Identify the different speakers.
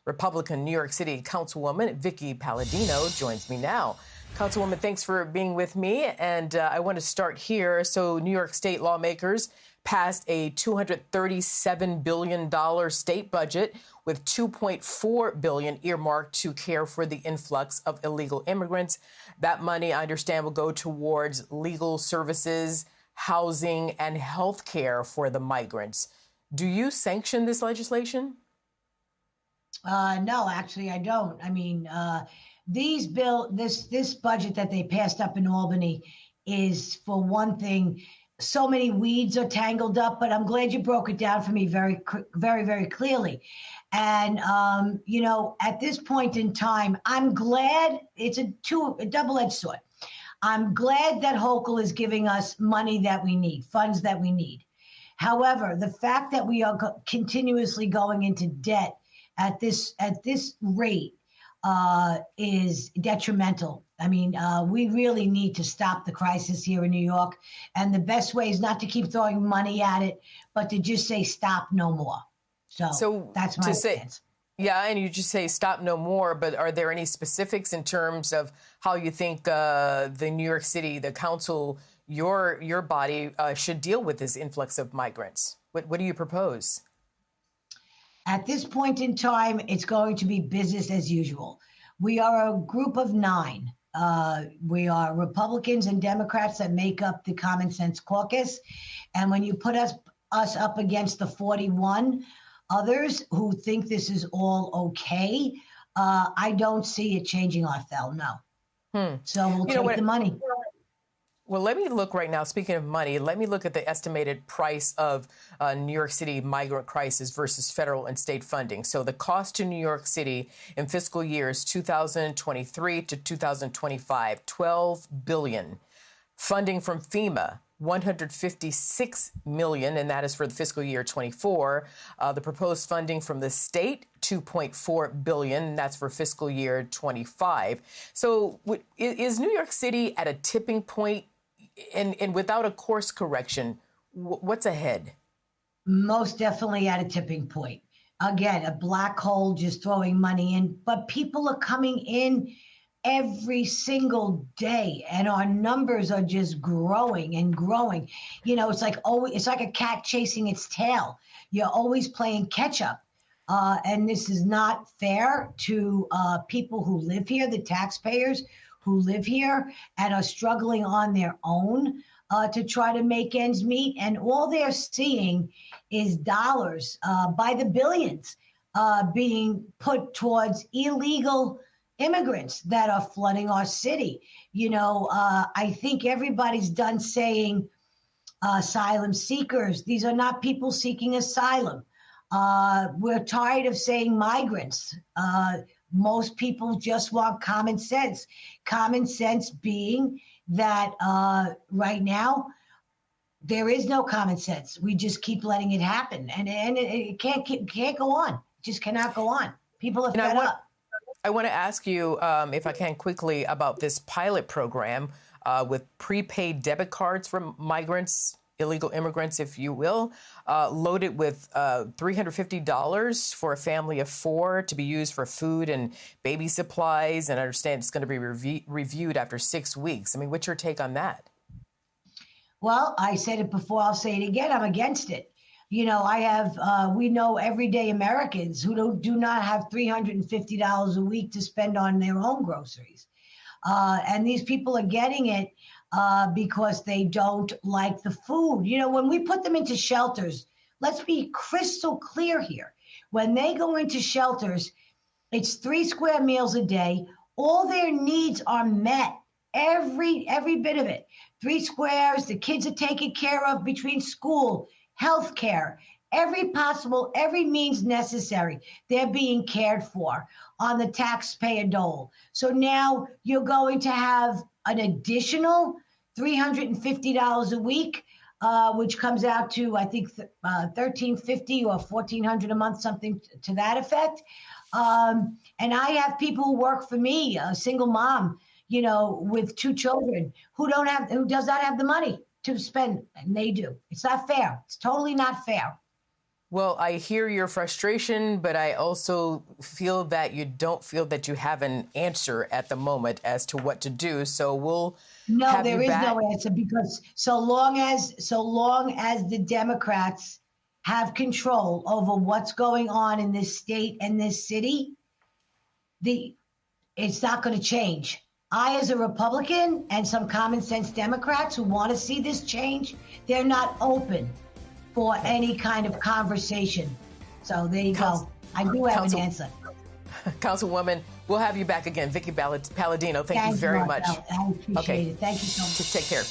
Speaker 1: Republican New York City councilwoman Vicky Palladino joins me now. Councilwoman, thanks for being with me. And I want to start here. So New York State lawmakers passed a $237 billion state budget with $2.4 billion earmarked to care for the influx of illegal immigrants. That money, I understand, will go towards legal services, housing, and health care for the migrants. Do you sanction this legislation?
Speaker 2: No, actually, I don't. I mean, this budget that they passed up in Albany is, for one thing, so many weeds are tangled up, but I'm glad you broke it down for me very, very clearly. And, at this point in time, I'm glad it's a double-edged sword. I'm glad that Hochul is giving us money that we need, funds that we need. However, the fact that we are continuously going into debt at this rate is detrimental. I mean, we really need to stop the crisis here in New York. And the best way is not to keep throwing money at it, but to just say stop no more. So that's my stance.
Speaker 1: Yeah, and you just say stop no more, but are there any specifics in terms of how you think the New York City, the council, your body should deal with this influx of migrants? What do you propose?
Speaker 2: At this point in time, it's going to be business as usual. We are a group of 9. We are Republicans and Democrats that make up the Common Sense Caucus. And when you put us up against the 41 others who think this is all okay, I don't see it changing our fell, no. So we'll take the money.
Speaker 1: Well, let me look right now. Speaking of money, let me look at the estimated price of New York City migrant crisis versus federal and state funding. So the cost to New York City in fiscal years 2023 to 2025, $12 billion. Funding from FEMA, $156 million, and that is for the fiscal year 24. The proposed funding from the state, $2.4 billion, and that's for fiscal year 25. So is New York City at a tipping point? And without a course correction, what's ahead?
Speaker 2: Most definitely at a tipping point. Again, a black hole just throwing money in, but people are coming in every single day, and our numbers are just growing and growing. It's like a cat chasing its tail. You're always playing catch up. And this is not fair to people who live here, the taxpayers who live here and are struggling on their own to try to make ends meet. And all they're seeing is dollars by the billions being put towards illegal immigrants that are flooding our city. I think everybody's done saying asylum seekers. These are not people seeking asylum. We're tired of saying migrants. Most people just want common sense. Common sense being that right now, there is no common sense. We just keep letting it happen. And it can't go on. It just cannot go on. People are fed up.
Speaker 1: I want to ask you, if I can quickly, about this pilot program with prepaid debit cards for migrants, illegal immigrants, if you will, loaded with $350 for a family of 4 to be used for food and baby supplies. And I understand it's going to be reviewed after 6 weeks. I mean, what's your take on that?
Speaker 2: Well, I said it before, I'll say it again. I'm against it. We know everyday Americans who do not have $350 a week to spend on their own groceries. And these people are getting it because they don't like the food. When we put them into shelters, let's be crystal clear here. When they go into shelters, it's 3 square meals a day. All their needs are met, every bit of it. 3 squares, the kids are taken care of between school, healthcare, every means necessary. They're being cared for on the taxpayer dole. So now you're going to have an additional $350 a week, which comes out to, I think, $1,350 or $1,400 a month, something to that effect. And I have people who work for me, a single mom, with 2 children who does not have the money to spend, and they do. It's not fair. It's totally not fair.
Speaker 1: Well, I hear your frustration, but I also feel that you don't feel that you have an answer at the moment as to what to do. So we'll
Speaker 2: No,
Speaker 1: have
Speaker 2: there
Speaker 1: you
Speaker 2: is
Speaker 1: back.
Speaker 2: no answer, because so long as the Democrats have control over what's going on in this state and this city, it's not going to change. I, as a Republican, and some common sense Democrats who want to see this change, they're not open for any kind of conversation. So there you go. I do have an answer.
Speaker 1: Councilwoman, we'll have you back again. Vicky Palladino, thank you very much.
Speaker 2: I appreciate it. Thank you so much.
Speaker 1: Take care.